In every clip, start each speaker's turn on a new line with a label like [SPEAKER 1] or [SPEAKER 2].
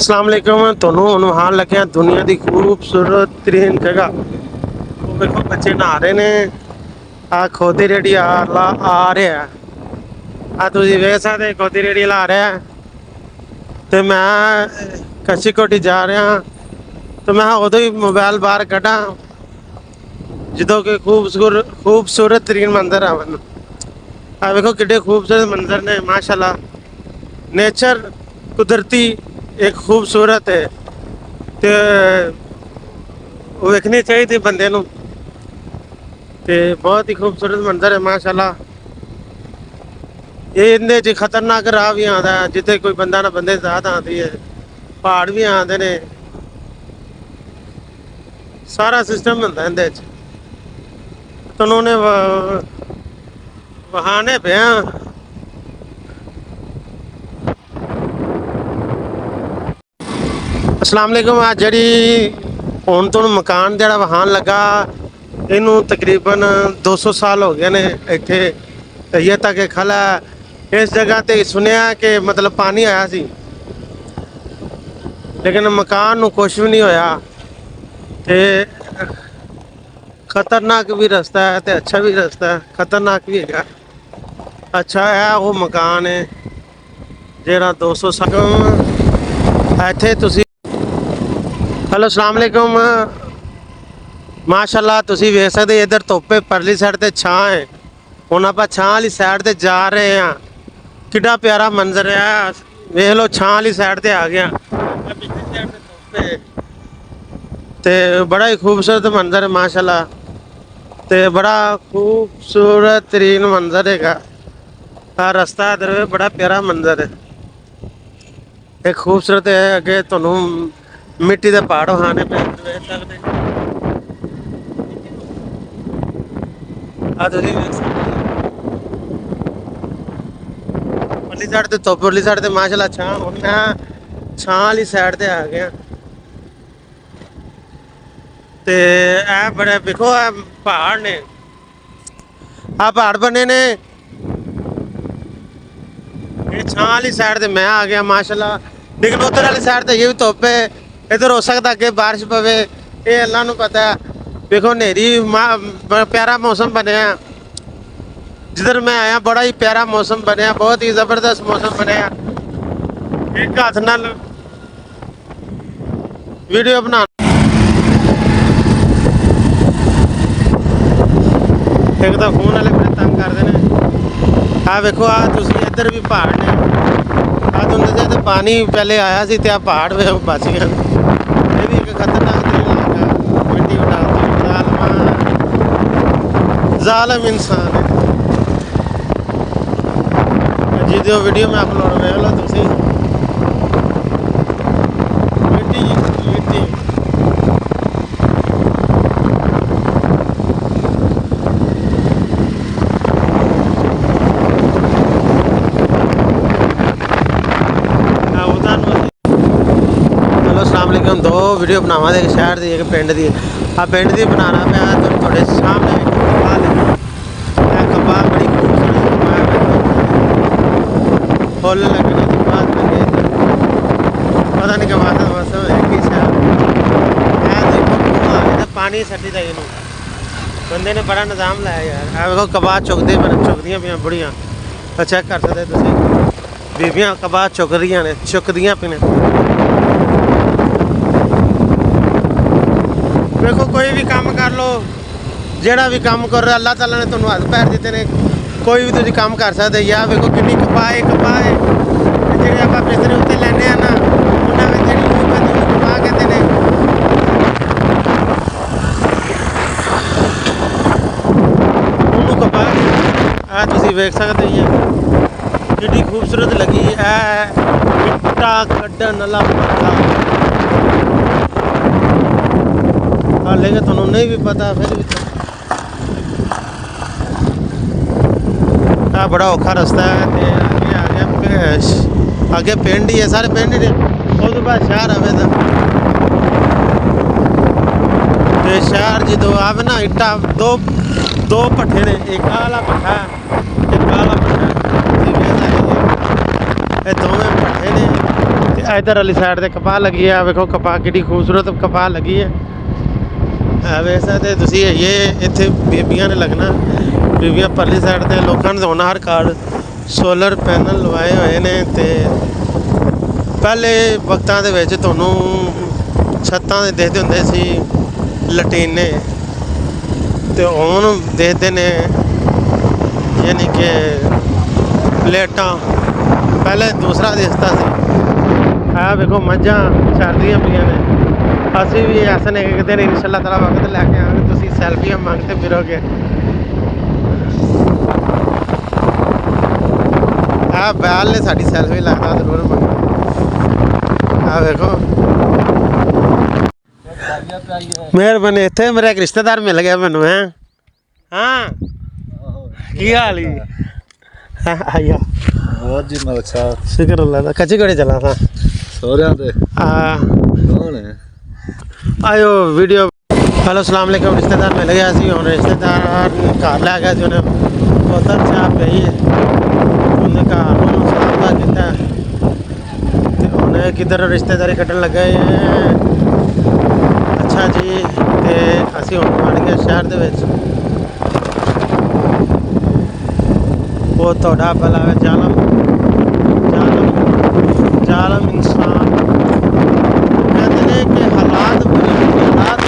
[SPEAKER 1] अस्सलाम वालेकुम। ਤੁਹਾਨੂੰ ਹੁਣ ਵਹਾਣ ਲੱਗਿਆ ਦੁਨੀਆ ਦੀ ਖੂਬਸੂਰਤ ਤਰੀਨ ਜਗ੍ਹਾ। ਉਹ ਵੇਖੋ ਬੱਚੇ ਨਹਾ ਰਹੇ ਨੇ। ਆ ਖੋਦੀ ਰੇੜੀ ਆ ਰਿਹਾ। ਆ ਤੁਸੀਂ ਵੇਖ ਸਕਦੇ ਖੋਦੀ ਰੇੜੀ ਲਾ ਰਿਹਾ ਤੇ ਮੈਂ ਕੱਚੀ ਕੋਠੀ ਜਾ ਰਿਹਾ ਤੇ ਮੈਂ ਉਦੋਂ ਹੀ ਮੋਬਾਈਲ ਬਾਹਰ ਕੱਢਾਂ ਜਦੋਂ ਕਿ ਖੂਬਸੂਰਤ ਤਰੀਨ ਮੰਜ਼ਰ ਆ ਮੈਨੂੰ। ਆ ਵੇਖੋ ਕਿੱਡੇ ਖੂਬਸੂਰਤ ਮੰਜ਼ਰ ਨੇ ਮਾਸ਼ਾਅੱਲਾ। नेचर कुदरती एक खूबसूरत है तो वेखनी चाहिए बंदे नूं ते बहुत ही खूबसूरत मंजर है माशाअल्लाह। ये इन्ने च खतरनाक राह भी आता है जिथे कोई बंदा ना बंदे ज़्यादा आती है। पहाड़ भी आते ने सारा सिस्टम होंदा इहदे च। तो उन्होंने वहाने पे अस्सलाम वालेकुम। आ जी हुण तुहानूं मकान जिहड़ा वहान लगा इनू तकरीबन 200 साल हो गए ने। इत्थे ये तक खला इस जगह ते सुनिया कि मतलब पानी आया सी लेकिन मकान नूं कुछ भी नहीं होया। ते खतरनाक भी रस्ता है ते अच्छा भी रस्ता है। खतरनाक भी है अच्छा है। वो मकान है जिहड़ा 200 साल इत्थे तुसीं। हेलो अस्सलाम वालेकुम। माशाअल्लाह तुसीं वेख सकदे इधर धुप्प परली साइड ते छां है। हुण आपां छां वाली साइड ते जा रहे हैं। किड्डा प्यारा मंजर है वेख लो। छां वाली साइड ते आ गया पिछली साइड ते धुप्प है ते बड़ा ही खूबसूरत मंजर है माशाअल्लाह। ते बड़ा खूबसूरत तरीन मंजर है। रास्ता इधर बड़ा प्यारा मंजर है एक खूबसूरत है। अगे तुहानूं मिट्टी के पहाड़ वहाने पे वेख सकते परली साइड ते धुप्प परली साइड ते माशाअल्लाह छां। हुण मैं छां वाली साइड ते आ गया ते ए बड़े देखो ए पहाड़ ने। आ पहाड़ बने ने ये छां वाली साइड ते मैं आ गया माशाअल्लाह। लेकिन उधर वाली साइड ते ये भी धुप्प है। इधर हो सकता अगे बारिश पवे ये अल्लाह नूं पता है। देखो नेरी प्यारा मौसम बनया जिधर मैं आया बड़ा ही प्यारा मौसम बनया बहुत ही जबरदस्त मौसम बनया। एक हाथ नाल वीडियो बना एक तो फोन वाले बड़े तंग करते हैं। आ वेखो आ तुसीं इधर भी पहाड़ ने। आ तुंदे ते पानी पहले आया सी ते आ पहाड़ वे बच गए। ये भी एक खतरनाक इलाका मिट्टी उठाती जालिम इंसान है जी। जो वीडियो में अपलोड कर लो तुसीं मिट्टी मिट्टी दो वीडियो बनावा एक शहर की एक पिंड की। आ पिंड की बनाना पाया थोड़े सामने कबाब बड़ी खूबसूरत फुल लगने के बाद पता नहीं कबाब का मौसम है कि शहर देखो पानी सटी था इनू बंदे ने बड़ा निज़ाम लाया यार। आ देखो कबाब चुकते चुकदियाँ पे बुढ़ियाँ चेक कर सकते तुसीं बीबियाँ कबाब चुक रही ने चुकदियाँ पे ने। देखो कोई भी काम कर लो जेड़ा भी काम कर रहा अल्लाह ताला ने तुहानूं हथ पैर दिते ने कोई भी तुसीं काम कर सकते। या देखो कितनी कपाह जिहड़े आपां बिस्तरे उत्ते लैने आ ना उन्हां विच जिहड़ी लूं पैंदी उहनूं कपाह कहंदे ने। उहनूं कपाह आ तुसीं वेख सकदे जी कितनी खूबसूरत लगी है इट्टा कड्ढण वाला पत्ता। लेकिन तुहानूं नहीं भी पता फिर भी बड़ा औखा रास्ता है। आगे आ गया आगे पिंड ही है सारे पिंड ही ने। उस बाद शहर आवे तो शहर जो आवे ना इट्टा दो भट्ठे ने एक आला भट्ठा एक आला भट्ठा ये दोवें भट्ठे ने इधर वाली साइड से कपाह लगी है। वेखो कपाह कितनी खूबसूरत कपाह लगी है। वेख सकते तुसी ये इत्थे बीबियां ने लगना, बीबियां परली साइड ते लोगों ने होना हर घर सोलर पैनल लवाए हुए ने। ते पहले वक्तां दे विच तुहानूं छत्तां ते दिखदे हुंदे सी लटीने, ते हुण दिखदे ने यानी कि प्लेटां। पहले दूसरा दिखता सी। वेखो मझां चरदियां पियां ने। असीं भी ऐसे ने एक दिन इंशाअल्लाह ताला वक्त लैके आवांगे, तुसीं सैल्फियां मंगते फिरोगे। बैल ने साडी सैल्फी लगदा जरूर मंगना। वेखो मेहरबानी। इत्थे मेरा एक रिश्तेदार मिल गया मैनू है। हाँ की हाल ही आइया
[SPEAKER 2] बहुत जी मलिक साहब
[SPEAKER 1] शुक्र अल्लाह दा। कच्ची घोड़े चला था
[SPEAKER 2] सोहरियां ते कौन है
[SPEAKER 1] आयो वीडियो। हेलो सलाम अलैकुम। रिश्तेदार मिल गया सी, हुण रिश्तेदार घर लै गया सी। उन्हें बोतल चाह पई है, उन्हें घर नूं सलाम कीता ते उन्हें किधर रिश्तेदारी कट्टन लगा है। अच्छा जी, ते असीं हुण बण गए शहर दे विच। वो तुहाडा भला है जालम जालम जालम इंसान। कहते हैं कि हालात बुरे हालात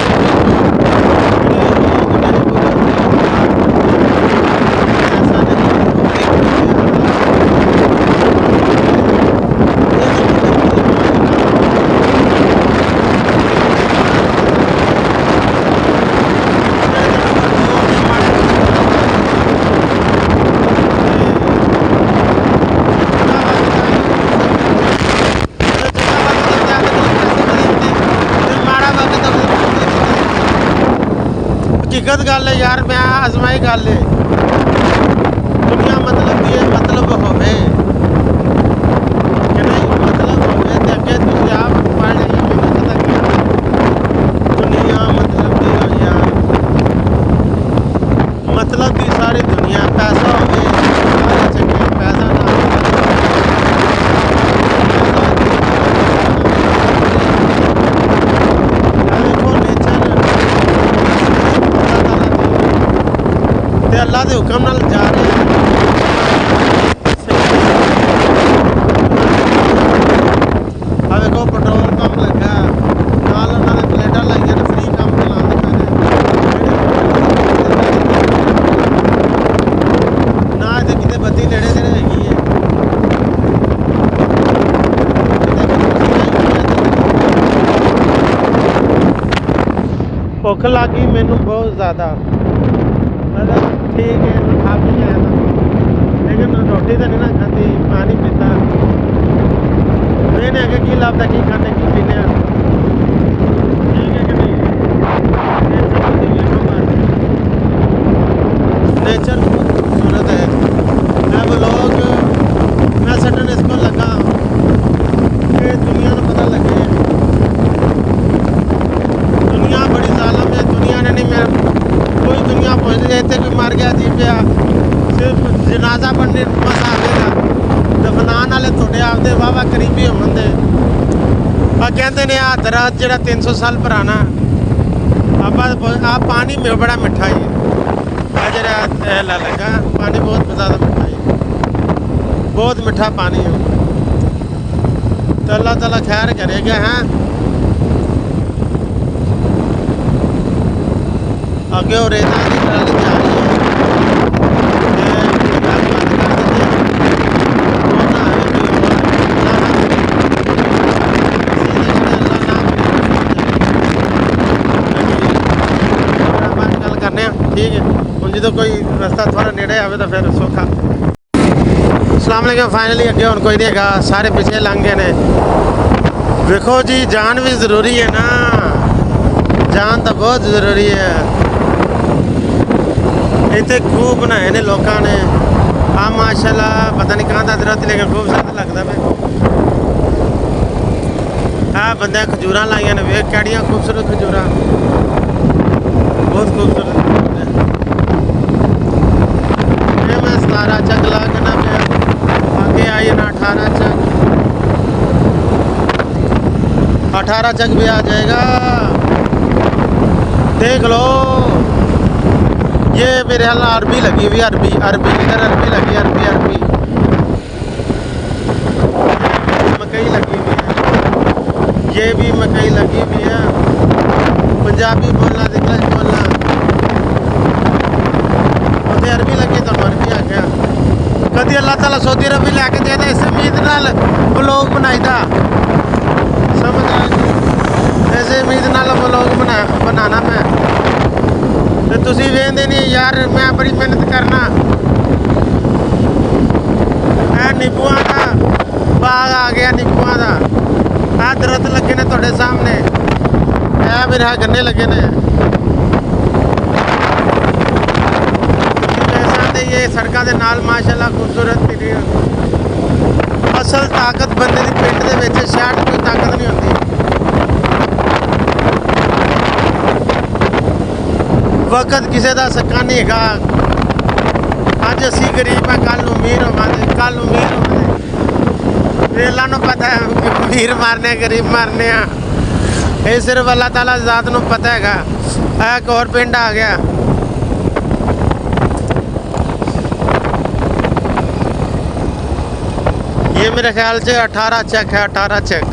[SPEAKER 1] हकीकत गल है यार, मैं आजमाई गल है। दुनिया मतलब की मतलब होवे कि नहीं, मतलब होवे ते अगे तुसीं आप पढ़ लिया दुनिया मतलब की हो यार, मतलब की सारी दुनिया पैसा होवे सारे चंगे, पैसा ना अल्लाह के हुक्म नाल जा रहे हैं। देखो पेट्रोल पंप लगा नाल उन्होंने प्लेटां लाइया ने फ्री काम चलाते पे ना इतने कितने बत्ती नेड़े नेड़े हैगी है। भुख लग गई मैनू बहुत ज़्यादा। ठीक है खा पी आया था, लेकिन रोटी तो नहीं ना खाती, पानी पीता। मैंने आगे की लाभता की खाने की पीने ठीक है कि नहीं। नेचर बहुत खूबसूरत है। अब लोग मैं सटन इसको लगा कि दुनिया को पता लगे दुनिया बड़ी जालम है। दुनिया ने नहीं, मैं कोई दुनिया पहुँच जाए थे, कोई मर गया जी पे सिर्फ जनाजा बनने बस आवेगा। दफनान वाले थोड़े आपदे वाहवा करीबी होंगे। कहते ने आ दरख्त जो 300 साल पुराना आप पानी में बड़ा मिठा ही जरा लगा पानी बहुत ज़्यादा मिठा ही, बहुत मिठा पानी है। तो अल्लाह ताला खैर करेगा। हैं आगे और रेता की ट्राली जा रही है। गल करने ठीक है हूँ जो कोई रस्ता थोड़ा नेड़े आवे तो फिर सौखा। अस्सलाम वालेकुम। फाइनली अगे हूँ कोई नहीं है, सारे पिछले लंघ गए ने। देखो जी जान भी ज़रूरी है ना, जान तो बहुत ज़रूरी है। इतने खूह बनाए ने लोगों ने। हाँ माशाल्लाह, पता नहीं कहाँ का दरख्त लेकिन खूबसूरत लगता पे। हाँ बंदे खजूर लाइया ने, वेख कैड़ियाँ खूबसूरत खजूर, बहुत खूबसूरत। ये मैं 17 चक ला के ना पे आगे आई ना 18 चक। 18 चक भी आ जाएगा, देख लो। ये मेरे ख्याल अरबी लगी हुई, अरबी अरबी इधर अरबी लगी, अरबी अरबी मकई लगी हुई है, ये भी मकई लगी हुई है। पंजाबी बोलना, इंग्लिश बोलना, उसे अरबी लगी तो अरबी आ गया। कभी अल्लाह ताला सऊदी अरब भी लैके दे इस उम्मीद नाल ब्लॉग बनाईदा, समझ आ गई? इस उम्मीद नाल ब्लॉग बनाना मैं तो तुसी वेंदे नहीं यार, मैं बड़ी मेहनत करना। नींबूआं का बाग आ गया, नींबूआं का आ दरख्त लगे ने तुहाडे सामने, ए मेरे यहाँ गन्ने लगे ने। ये सड़कों के नाल माशाअल्लाह खूबसूरत असल ताकत बंदे की पिंड दे विच शहर कोई ताकत नहीं होती। वक्त किसी का सक्का नहीं हैगा। अज असी गरीब है, कल अमीर होवांगे, कल अमीर होवांगे। अल्लाह नूं पता है कि अमीर मारने गरीब मारने आ, ये सिर्फ अल्लाह ताला ज़ात नूं पता हैगा। एक और पिंड आ गया, ये मेरे ख्याल से 18 चेक है, 18 चेक।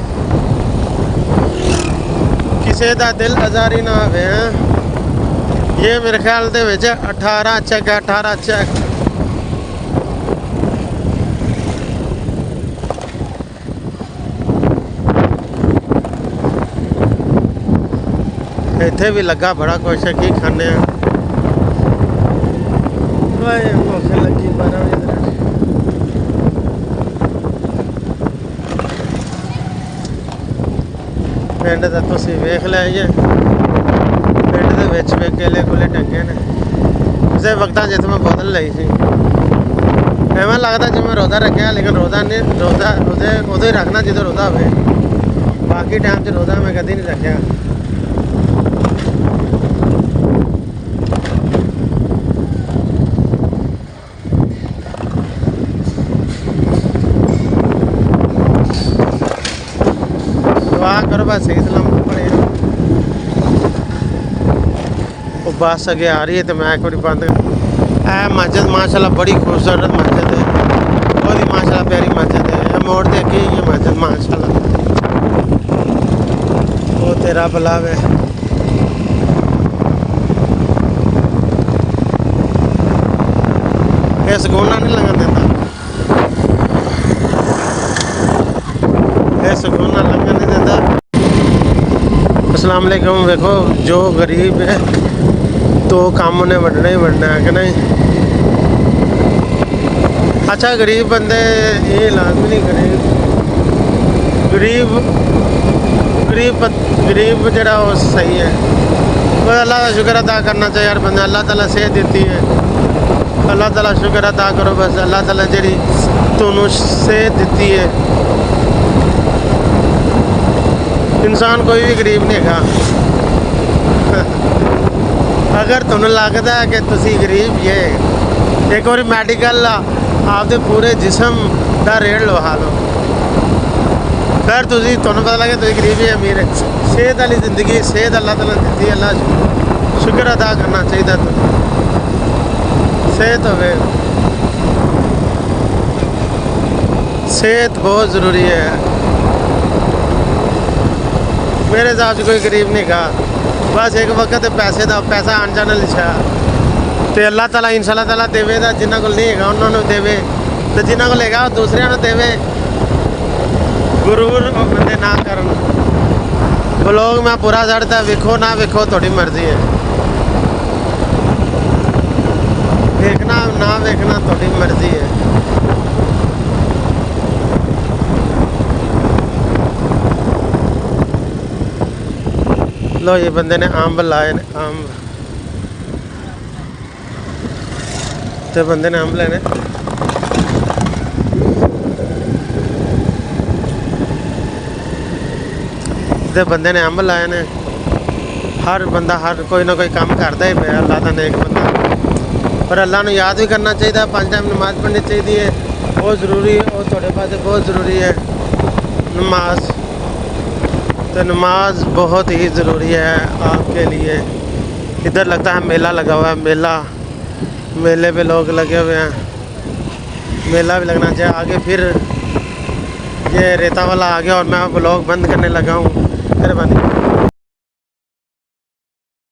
[SPEAKER 1] किसी का दिल आजारी ना आवे। ये मेरे ख्याल दे विच 18 चेक है, 18 चेक। इत्थे भी लगा बड़ा कुछ है, की खाने भुख लगी 12 बजे। पिंड का तुसीं वेख लिया जे, पिंड दे विच भी केले कुले टंगे ने। किसी वक्तां जित मैं बोतल लाई सी, एवं लगता जिवें रोज़ा रखा, लेकिन रोज़ा नहीं, रोज़ा उदों ही रखना जो रोज़ा होवे। बाकी टाइम च रोज़ा मैं कभी नहीं रखा। दुआ करो बस सही सलामत पड़े। वो बस अगे आ रही है तो मैं एक बार बंद। मस्जिद माशाल्लाह बड़ी खूबसूरत मस्जिद है, बहुत ही माशाल्लाह प्यारी मस्जिद है। मोड़ दे के ये मस्जिद माशाल्लाह वो तेरा भला है। ये सुकून नहीं लगन देता, ये सुकून लगन नहीं देता। अस्सलाम वालेकुम। देखो जो गरीब है तो काम उन्हें वढ़ना ही वढ़ना है कि नहीं। अच्छा गरीब बंदे ये लाजमी नहीं, गरीब जरा वो सही है। बस अल्लाह का शुक्र अदा करना चाहिए यार बंदा। अल्लाह ताला सेहत दी है, अल्लाह ताला शुक्र अदा करो। बस अल्लाह ताला जी तुहानू सेहत दी है। इंसान कोई भी गरीब नहीं है। अगर तुहानू लगता है कि तुसी गरीब ये एक बार मैडिकल आपके पूरे जिसम का रेट लवा लो, फिर तुहानू पता लगे तुम गरीब ही अमीर है। सेहत वाली जिंदगी सेहत अल्लाह ताला दी, अल्लाह शुक्र अदा करना चाहिए। सेहत होवे, सेहत बहुत ज़रूरी है। मेरे हिसाब से कोई गरीब नहीं का, बस एक वक्त पैसे का पैसा आन जाने लिखा तो अल्लाह ताला इंशाअल्लाह ताला देवे। जिन्हों को नहीं है उन्होंने देवे, तो जिन्हों को लेगा दूसरों को देवे। गुरूर बंदे ना करन। ब्लॉग मैं पूरा चढ़ता, वेखो ना वेखो थोड़ी मर्जी है, देखना ना वेखना थोड़ी मर्जी है। लो ये बंदे ने अंब लाए ने, अंब तो बंदे ने अंब लेने। तो बंदे ने अंब लाए ने। हर बंदा हर कोई ना कोई काम करता ही पे। अल्लाह का नेक बंदा, पर अल्लाह नूं याद भी करना चाहिए। 5 टाइम नमाज पढ़नी चाहिए, बहुत ज़रूरी है। और थोड़े पास बहुत ज़रूरी है नमाज। तो नमाज बहुत ही ज़रूरी है आपके लिए। इधर लगता है मेला लगा हुआ है, मेले पे लोग लगे हुए हैं। मेला भी लगना चाहिए। आगे फिर ये रेता वाला आ गया और मैं ब्लॉग बंद करने लगा हूँ। फिर बंद